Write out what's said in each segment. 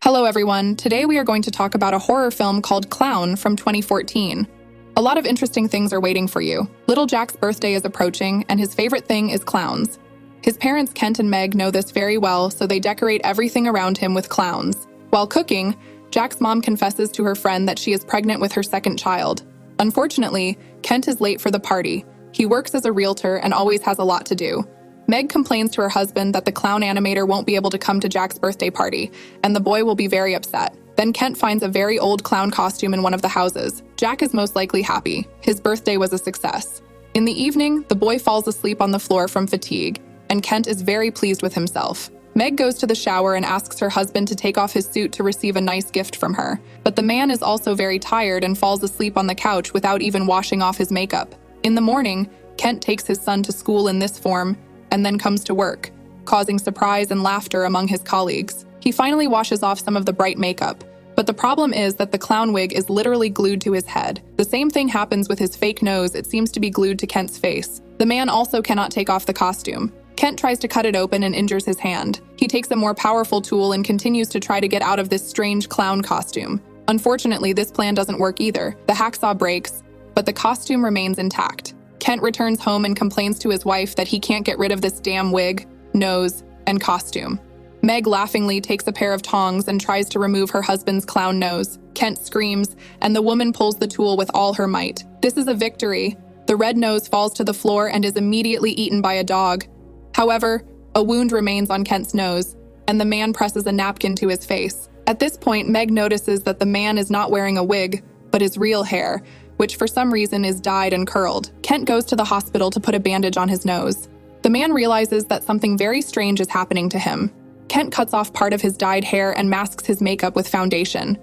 Hello everyone, today we are going to talk about a horror film called Clown from 2014. A lot of interesting things are waiting for you. Little Jack's birthday is approaching, and his favorite thing is clowns. His parents Kent and Meg know this very well, so they decorate everything around him with clowns. While cooking, Jack's mom confesses to her friend that she is pregnant with her second child. Unfortunately, Kent is late for the party. He works as a realtor and always has a lot to do. Meg complains to her husband that the clown animator won't be able to come to Jack's birthday party, and the boy will be very upset. Then Kent finds a very old clown costume in one of the houses. Jack is most likely happy. His birthday was a success. In the evening, the boy falls asleep on the floor from fatigue, and Kent is very pleased with himself. Meg goes to the shower and asks her husband to take off his suit to receive a nice gift from her. But the man is also very tired and falls asleep on the couch without even washing off his makeup. In the morning, Kent takes his son to school in this form, and then comes to work, causing surprise and laughter among his colleagues. He finally washes off some of the bright makeup, but the problem is that the clown wig is literally glued to his head. The same thing happens with his fake nose. It seems to be glued to Kent's face. The man also cannot take off the costume. Kent tries to cut it open and injures his hand. He takes a more powerful tool and continues to try to get out of this strange clown costume. Unfortunately, this plan doesn't work either. The hacksaw breaks, but the costume remains intact. Kent returns home and complains to his wife that he can't get rid of this damn wig, nose, and costume. Meg laughingly takes a pair of tongs and tries to remove her husband's clown nose. Kent screams, and the woman pulls the tool with all her might. This is a victory. The red nose falls to the floor and is immediately eaten by a dog. However, a wound remains on Kent's nose, and the man presses a napkin to his face. At this point, Meg notices that the man is not wearing a wig, but his real hair, which for some reason is dyed and curled. Kent goes to the hospital to put a bandage on his nose. The man realizes that something very strange is happening to him. Kent cuts off part of his dyed hair and masks his makeup with foundation.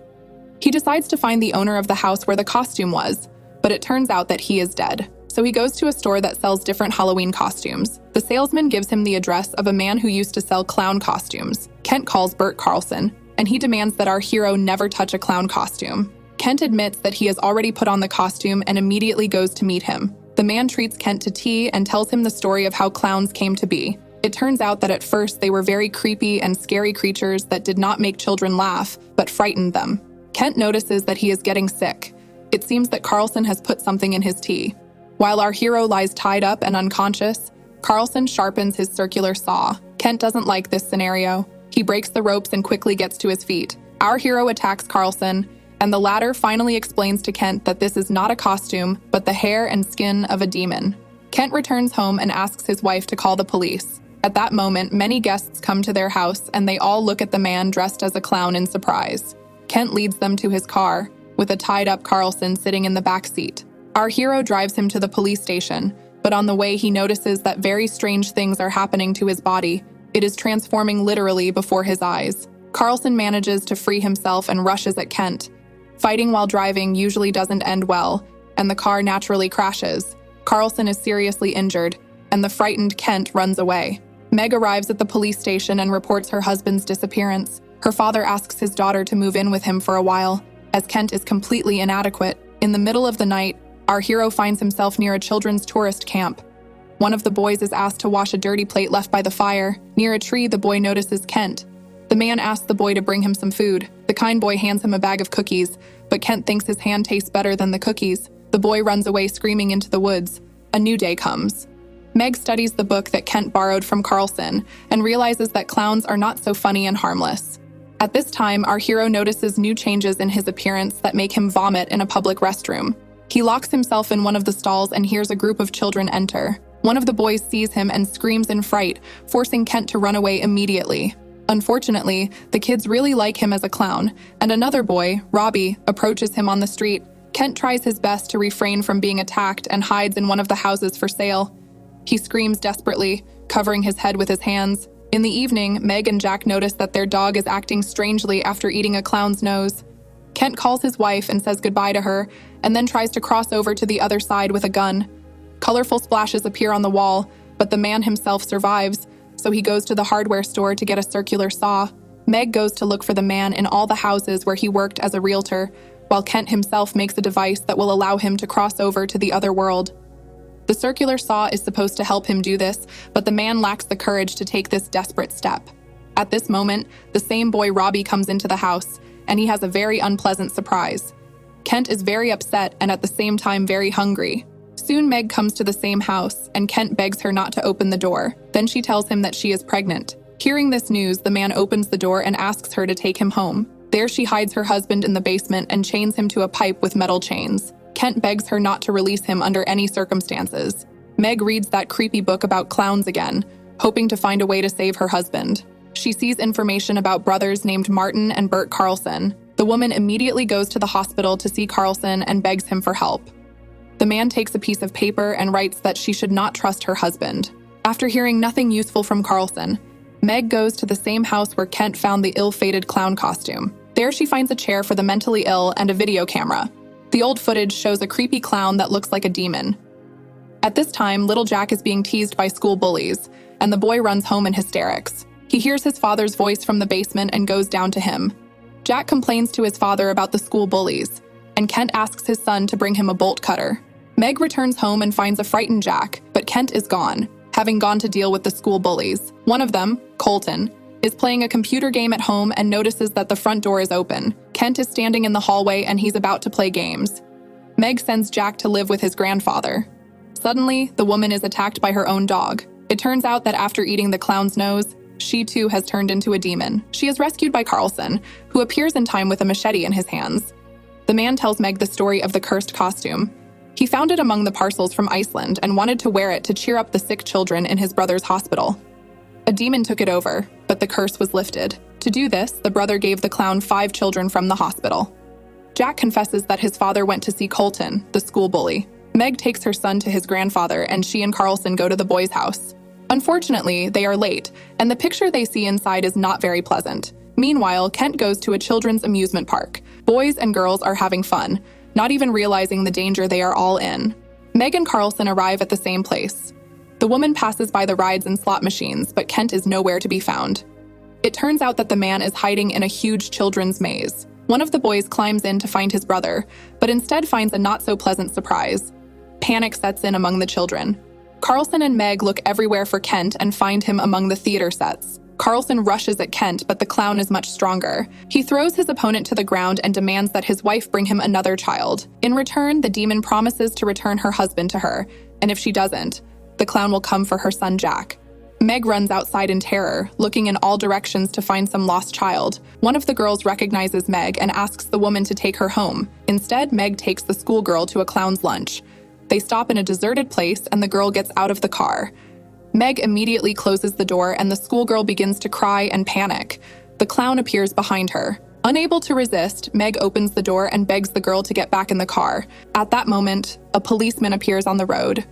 He decides to find the owner of the house where the costume was, but it turns out that he is dead. So he goes to a store that sells different Halloween costumes. The salesman gives him the address of a man who used to sell clown costumes. Kent calls Bert Carlson, and he demands that our hero never touch a clown costume. Kent admits that he has already put on the costume and immediately goes to meet him. The man treats Kent to tea and tells him the story of how clowns came to be. It turns out that at first they were very creepy and scary creatures that did not make children laugh, but frightened them. Kent notices that he is getting sick. It seems that Carlson has put something in his tea. While our hero lies tied up and unconscious, Carlson sharpens his circular saw. Kent doesn't like this scenario. He breaks the ropes and quickly gets to his feet. Our hero attacks Carlson, and the latter finally explains to Kent that this is not a costume, but the hair and skin of a demon. Kent returns home and asks his wife to call the police. At that moment, many guests come to their house, and they all look at the man dressed as a clown in surprise. Kent leads them to his car, with a tied-up Carlson sitting in the back seat. Our hero drives him to the police station, but on the way he notices that very strange things are happening to his body. It is transforming literally before his eyes. Carlson manages to free himself and rushes at Kent. Fighting while driving usually doesn't end well, and the car naturally crashes. Carlson is seriously injured, and the frightened Kent runs away. Meg arrives at the police station and reports her husband's disappearance. Her father asks his daughter to move in with him for a while, as Kent is completely inadequate. In the middle of the night, our hero finds himself near a children's tourist camp. One of the boys is asked to wash a dirty plate left by the fire. Near a tree, the boy notices Kent. The man asks the boy to bring him some food. The kind boy hands him a bag of cookies, but Kent thinks his hand tastes better than the cookies. The boy runs away screaming into the woods. A new day comes. Meg studies the book that Kent borrowed from Carlson and realizes that clowns are not so funny and harmless. At this time, our hero notices new changes in his appearance that make him vomit in a public restroom. He locks himself in one of the stalls and hears a group of children enter. One of the boys sees him and screams in fright, forcing Kent to run away immediately. Unfortunately, the kids really like him as a clown, and another boy, Robbie, approaches him on the street. Kent tries his best to refrain from being attacked and hides in one of the houses for sale. He screams desperately, covering his head with his hands. In the evening, Meg and Jack notice that their dog is acting strangely after eating a clown's nose. Kent calls his wife and says goodbye to her, and then tries to cross over to the other side with a gun. Colorful splashes appear on the wall, but the man himself survives, so he goes to the hardware store to get a circular saw. Meg goes to look for the man in all the houses where he worked as a realtor, while Kent himself makes a device that will allow him to cross over to the other world. The circular saw is supposed to help him do this, but the man lacks the courage to take this desperate step. At this moment, the same boy Robbie comes into the house, and he has a very unpleasant surprise. Kent is very upset and at the same time very hungry. Soon Meg comes to the same house, and Kent begs her not to open the door. Then she tells him that she is pregnant. Hearing this news, the man opens the door and asks her to take him home. There she hides her husband in the basement and chains him to a pipe with metal chains. Kent begs her not to release him under any circumstances. Meg reads that creepy book about clowns again, hoping to find a way to save her husband. She sees information about brothers named Martin and Bert Carlson. The woman immediately goes to the hospital to see Carlson and begs him for help. The man takes a piece of paper and writes that she should not trust her husband. After hearing nothing useful from Carlson, Meg goes to the same house where Kent found the ill-fated clown costume. There she finds a chair for the mentally ill and a video camera. The old footage shows a creepy clown that looks like a demon. At this time, little Jack is being teased by school bullies, and the boy runs home in hysterics. He hears his father's voice from the basement and goes down to him. Jack complains to his father about the school bullies, and Kent asks his son to bring him a bolt cutter. Meg returns home and finds a frightened Jack, but Kent is gone, having gone to deal with the school bullies. One of them, Colton, is playing a computer game at home and notices that the front door is open. Kent is standing in the hallway and he's about to play games. Meg sends Jack to live with his grandfather. Suddenly, the woman is attacked by her own dog. It turns out that after eating the clown's nose, she too has turned into a demon. She is rescued by Carlson, who appears in time with a machete in his hands. The man tells Meg the story of the cursed costume. He found it among the parcels from Iceland and wanted to wear it to cheer up the sick children in his brother's hospital. A demon took it over, but the curse was lifted. To do this, the brother gave the clown 5 children from the hospital. Jack confesses that his father went to see Colton, the school bully. Meg takes her son to his grandfather, and she and Carlson go to the boy's house. Unfortunately, they are late, and the picture they see inside is not very pleasant. Meanwhile, Kent goes to a children's amusement park. Boys and girls are having fun, not even realizing the danger they are all in. Meg and Carlson arrive at the same place. The woman passes by the rides and slot machines, but Kent is nowhere to be found. It turns out that the man is hiding in a huge children's maze. One of the boys climbs in to find his brother, but instead finds a not-so-pleasant surprise. Panic sets in among the children. Carlson and Meg look everywhere for Kent and find him among the theater sets. Carlson rushes at Kent, but the clown is much stronger. He throws his opponent to the ground and demands that his wife bring him another child. In return, the demon promises to return her husband to her, and if she doesn't, the clown will come for her son Jack. Meg runs outside in terror, looking in all directions to find some lost child. One of the girls recognizes Meg and asks the woman to take her home. Instead, Meg takes the schoolgirl to a clown's lunch. They stop in a deserted place and the girl gets out of the car. Meg immediately closes the door and the schoolgirl begins to cry and panic. The clown appears behind her. Unable to resist, Meg opens the door and begs the girl to get back in the car. At that moment, a policeman appears on the road.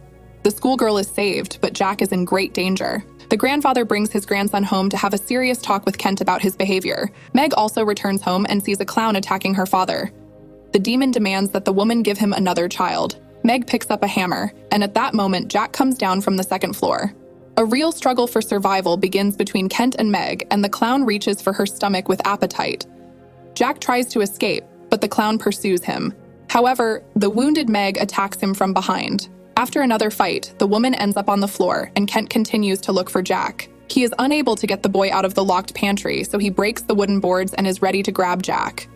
The schoolgirl is saved, but Jack is in great danger. The grandfather brings his grandson home to have a serious talk with Kent about his behavior. Meg also returns home and sees a clown attacking her father. The demon demands that the woman give him another child. Meg picks up a hammer, and at that moment, Jack comes down from the second floor. A real struggle for survival begins between Kent and Meg, and the clown reaches for her stomach with appetite. Jack tries to escape, but the clown pursues him. However, the wounded Meg attacks him from behind. After another fight, the woman ends up on the floor, and Kent continues to look for Jack. He is unable to get the boy out of the locked pantry, so he breaks the wooden boards and is ready to grab Jack.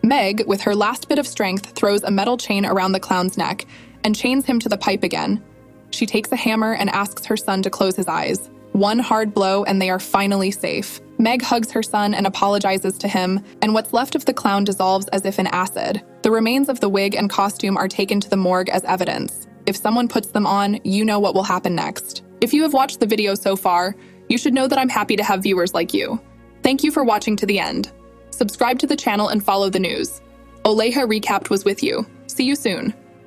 Meg, with her last bit of strength, throws a metal chain around the clown's neck and chains him to the pipe again. She takes a hammer and asks her son to close his eyes. One hard blow and they are finally safe. Meg hugs her son and apologizes to him, and what's left of the clown dissolves as if in acid. The remains of the wig and costume are taken to the morgue as evidence. If someone puts them on, you know what will happen next. If you have watched the video so far, you should know that I'm happy to have viewers like you. Thank you for watching to the end. Subscribe to the channel and follow the news. OLEJA Recapped was with you. See you soon.